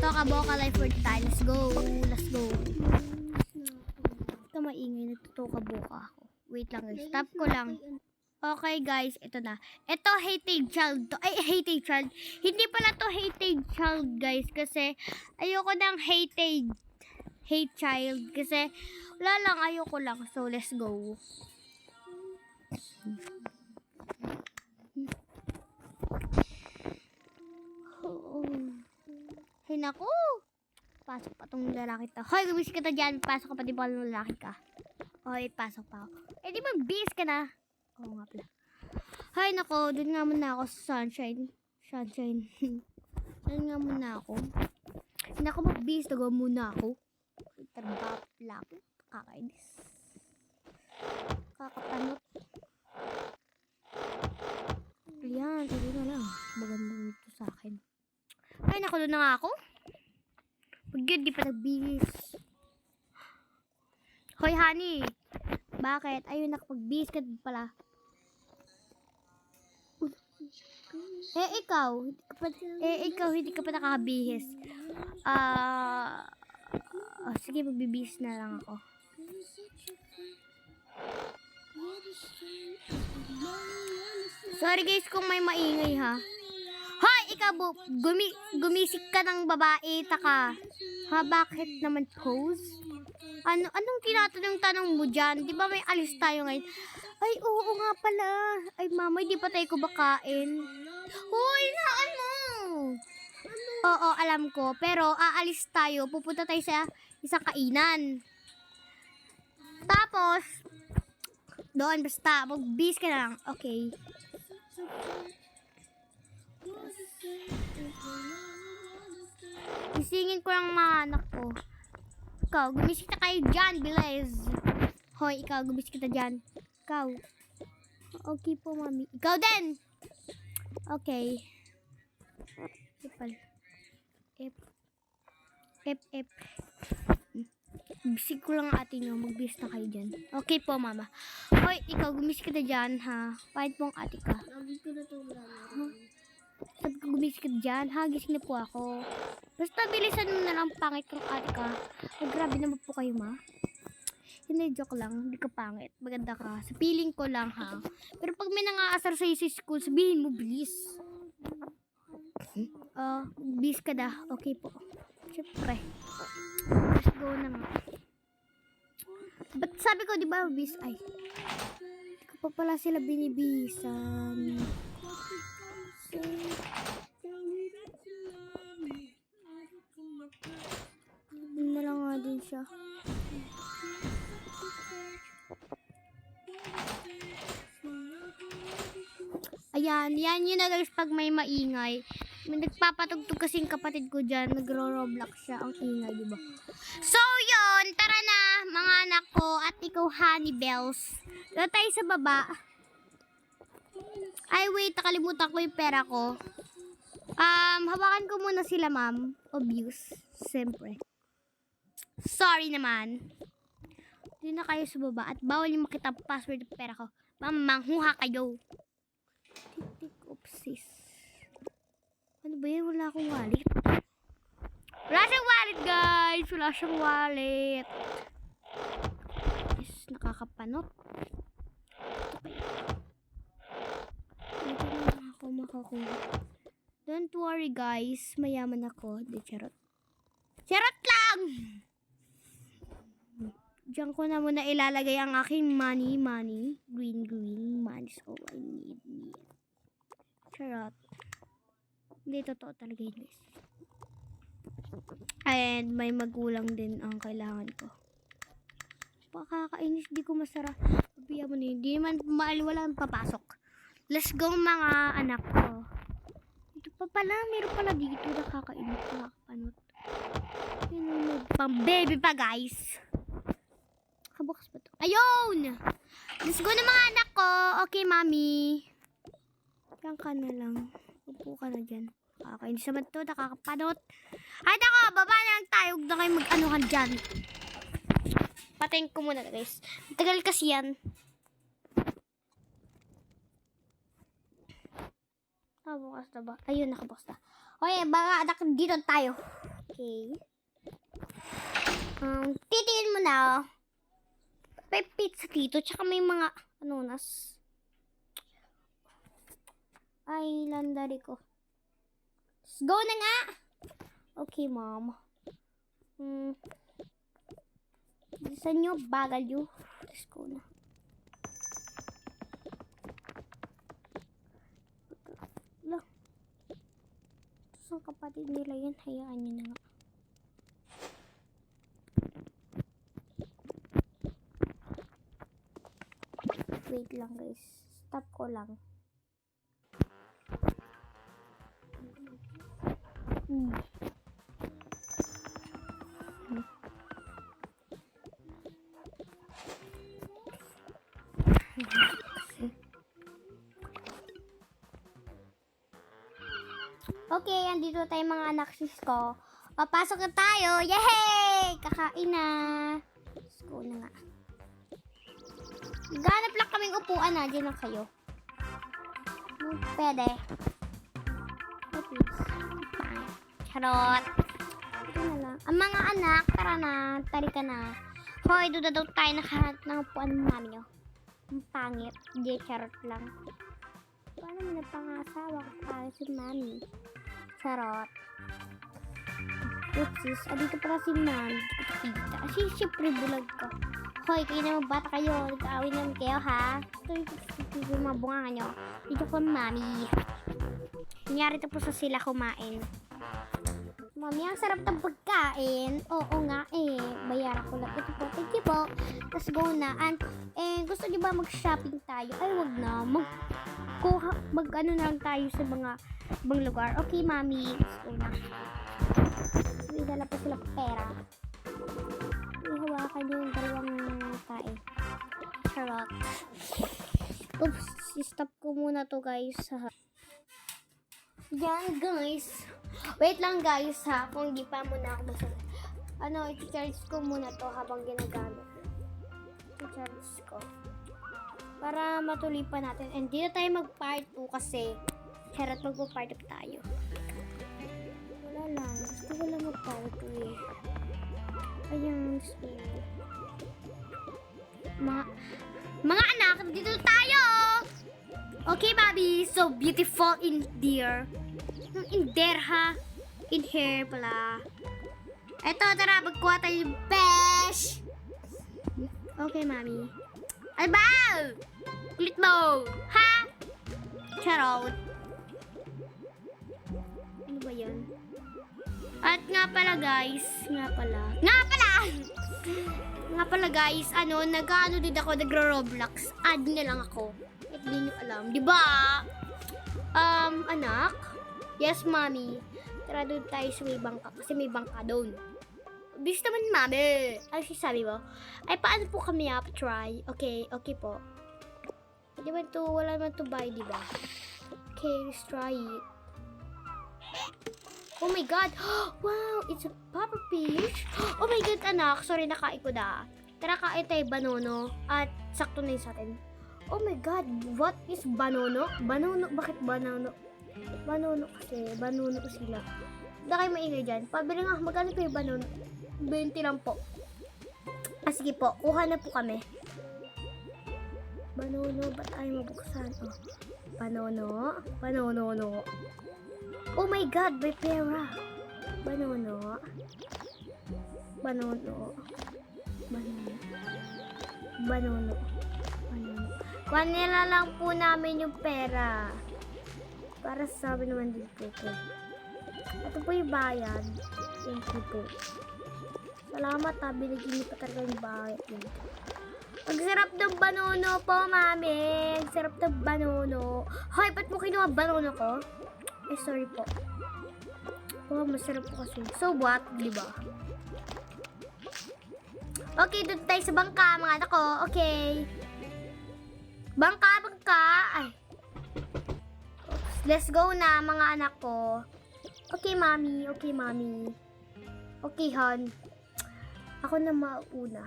Toka-boka life for tayo. Let's go. Let's go. Ito maingay. Nagtutoka-boka ako. Wait lang guys. Stop ko lang. Okay guys, ito na. Ito hated child to. Ay, hated child. Hindi pala to hated child guys. Kasi ayoko ng hate child. Kasi wala lang, ayoko lang. So let's go. Hay naku. Pasok pa tong lalaki to. Hoy, gumising ka to dyan. Pasok ka pa, di ba lalaki ka? Hoy, pasok pa ako. Eh, di ba bis ka na? Oo nga pala. Hay nako, dun nga muna ako sa sunshine. Dun nga muna ako. Hindi ako mag-bis, nagawa muna ako. Trabaho lang. Kakainis. Kakapanot. Ayan, sabi na lang. Maganda nito sa akin. Ay, nako, doon na nga ako. Pag yun, di pa nag-bis. Hoy, honey. Bakit? Ayun, nakapag-bis ka pala. Ikaw, hindi ka pa nakakabihis. Sige, magbibihis na lang ako. Sorry guys kung may maingay ha. Hoy, ikaw gumisik ka ng babae, taka. Ha, bakit naman pose? Anong tinatanong mo dyan? Di ba may alis tayo ngayon? Ay, oo nga pala. Ay, mama, di pa tayo kumakain. Hoy, naan mo? Oo, alam ko. Pero, aalis tayo. Pupunta tayo sa isang kainan. Tapos, doon basta, mag-bis ka na lang. Okay. Isingin ko lang mga anak ko. Ikaw, gumisik na kayo dyan, bilis. Hoy, ikaw, gumisik na dyan. Ikaw. Okay po, mami. Ikaw din! Okay. F. Bisig ko lang ate nyo. Magbis na kayo dyan. Okay po, mama. Hoy, ikaw, gumisik ka na dyan, ha? Pahit pong ate ka. Lagi ko na ito, sabi ko, gumisik ka na dyan, ha? Gising na po ako. Basta bilisan mo na lang, pangit kong ate ka. Ay, grabe naman po kayo, ma. Hindi, joke lang. Hindi ka pangit. Maganda ka. Sa feeling ko lang, ha? Pero pag may nangaasar sa'yo sa school, sabihin mo, bilis. Bilis ka na. Okay po. Siyempre. Let's go na nga. Ba't sabi ko, di ba, bis? Ay. Hindi ko pa pala sila binibisan. Hindi na lang nga din siya. Ayan, yan yun na guys pag may maingay. May nagpapatugtog kasing kapatid ko dyan, nagro-roblox siya, ang ingay, diba? So yun, tara na mga anak ko at ikaw honey bells. Doon tayo sa baba. Ay wait, nakalimutan ko yung pera ko. Hawakan ko muna sila ma'am. Obvious, siyempre. Sorry naman. Hindi na kayo sa baba at bawal yung makita password ng pera ko. Ma'am, manghuha kayo. Titik, oopsies. Ano ba yan? Wala akong wallet. Wala siyang wallet, guys. Wala siyang wallet. Yes, nakakapanot. Ito na ako makakuha. Don't worry, guys. Mayaman ako. Di, charot. Charot lang! Diyan ko na muna ilalagay ang aking money. Green. Money is all I need. Charot. Hindi, totoo talaga yun, guys. And may magulang din ang kailangan ko. Pakakainis, di ko masara. Pabiya mo na yun. Di naman wala papasok. Let's go mga anak ko. Ito pa pala, meron pala dito. Nakakainis, nakakapanot. Yun, pang baby pa, guys. Kabukas pa to. Ayun! Let's go na mga anak ko. Okay, mami. Yan ka na lang. Upo ka na dyan. Kakainis naman to. Nakakapanot. Ay, nako. Baba na lang tayo. Huwag na kayo mag-anuhan dyan. Patayin ko muna, guys. Tagal kasi yan. Nakabukas na ba? Ayun, nakabukas na. Okay, baka anak, dito tayo. Okay. Titiin mo na. May pizza dito, tsaka may mga, ay, landari ko. Let's go na nga! Okay, mom. Saan nyo? Bagal yun. Let's go na. Lang. Ito sa kapatid nila yan. Hayaan nyo na nga. Wait lang guys. Stop ko lang. Okay, andito tayo mga anak sis ko. Papasok na tayo. Yay! Kakain na. Let's go na nga. Ganap lang kaming upuan na. Diyan lang kayo. Pwede. Charot. Ito na lang. Ang mga anak, tara na. Tari ka na. Hoy, doon daw tayo nakahanap ng upuan ng mami nyo. Ang pangit. Hindi, charot lang. Paano mo napangasawa ko para si mami? Charot. Oopsies, dito pala si mami. Kita. Kasi siyempre bulag ko. Hoy, kayo naman bata kayo. Nag-aawin naman kayo, ha? Ito yung mga bunga nyo. Dito ko mami. Nangyari ito po sa sila kumain. Mami, ang sarap ng pagkain. Oo nga eh. Bayaran ko lang. Ito po. Thank you po. Let's go na. And gusto niyo ba mag-shopping tayo? Ay, wag na. Mag-ano na lang tayo sa mga ibang lugar. Okay, mami. Let's go na. May dala pa sila pera. Ihawakan niyo yung dalawang tae. Charot. Oops. Stop ko muna to guys. Yan guys. Wait lang guys ha. Kung hindi pa muna ako magsasabi. I-charge ko muna to habang ginagamit. I-charge ko. Para matuloy pa natin. And dito tayo mag-part 2 kasi charot magpo-part 2 tayo. Wala lang. Gusto ko lang mag-part 2 eh. Ayan. Mga anak, dito tayo! Okay, Bobby. So beautiful in there. In there, ha? In here pala. Eto, tara. Magkuha tayo yung besh. Okay, mami. Ay, ba? Kulit mo. Ha? Charot. Ano ba yan? At nga pala, guys. Nga pala, guys. Nag-ano din ako. Nagro-Roblox. Add na lang ako. At di nyo alam. Diba? Anak? Yes, mami. Tara doon tayo sa may bangka. Kasi may bangka doon. Bis naman, mami. Ano sabi mo? Ay, paano po kami try? Okay, okay po. Di ba ito? Wala naman ito buy, di ba? Okay, let's try it. Oh my God! Wow! It's a puffer fish! Oh my God, anak! Sorry, nakain ko na. Tara, kain tayo banono. At sakto na yun sa atin. Oh my God! What is banono? Banono? Bakit banono? Banono kasi. Banono sila. Hindi kayo maingay dyan. Pabili nga, magkano kayo banono? 20 lang po. Sige po, kuha na po kami. Banono, ba't ayaw mabuksan? Oh. Banono. Banono. Oh my God, may pera. Banono. Wanila lang po namin yung pera. Para sa amin naman dito po. Ito po yung bayad. Thank you po. Salamat ha, binigyan niyo pa talaga yung bayad. Ang sarap ng banono po, mami. Ang sarap ng banono. Hoy, ba't mo kinuha banono ko? Sorry po. Oh, masarap po kasi. So what? Diba? Okay, doon tayo sa bangka, mga anak ko. Okay. Bangka. Ay. Let's go na, mga anak ko. Okay, mami. Okay, hon. Ako na mauna.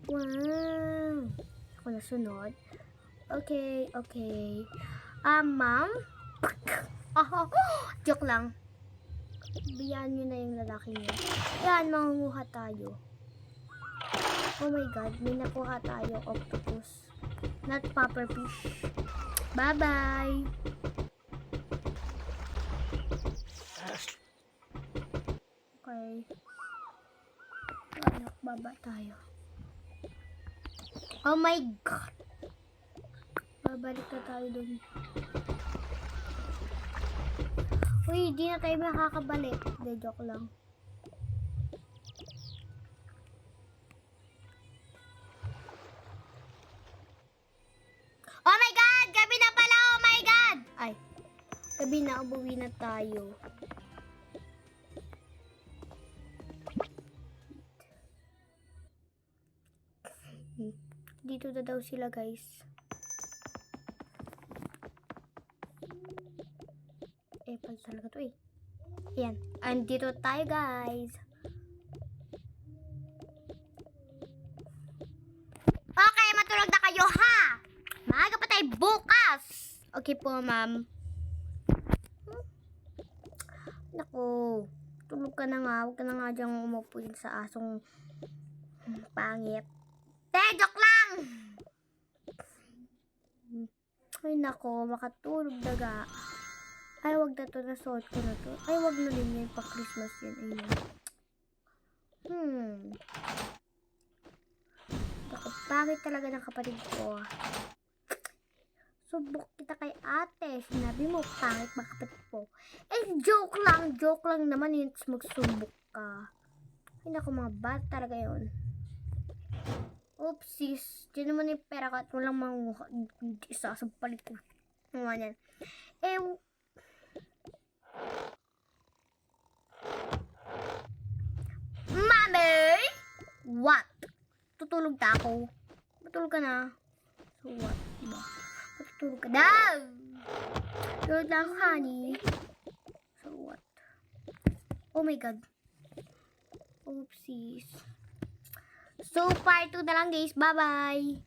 Wow. Ako na sunod. Okay. Ma'am? Joke lang. Biyaan nyo na yung lalaki niyo. Yan, mangunguha tayo. Oh my god, may nakuha tayo octopus. Not pufferfish. Bye-bye! Okay. Anak, baba tayo. Oh my god! Babalik na tayo dun. Uy, di na tayo makakabalik. De, joke lang. Oh my god! Gabi na pala! Oh my god! Ay, gabi na. Umuwi na tayo. Dito na daw sila, guys. Pal talaga to eh. Ayan. Andito tayo, guys. Okay, matulog na kayo, ha? Maaga pa tayo bukas. Okay po, ma'am. Naku. Tulog ka na nga. Huwag ka na nga diyang umupo sa asong pangit. Joke lang! Ay, nako. Makatulog daga. Ay, wag na to. Nasuot ko na to. Ay, wag na din yan. Pa-Christmas yun. Ayun. Ako, pangit talaga ng kapatid ko. Subok kita kay ate. Sinabi mo, pangit ba kapatid ko? Joke lang. Joke lang naman yun. Magsubok ka. Ay, naku, mga bad talaga yun. Oopsies. Diyan naman yung pera ka at walang manguha. Isasampalit ko. Mga yan. Mami! What? Tutulog ka ako? Matulog ka na. So what? Diba? Matutulog ka na. Tulog lang ako, honey. So what? Oh my god. Oopsies. So, part 2 na lang, guys. Bye-bye.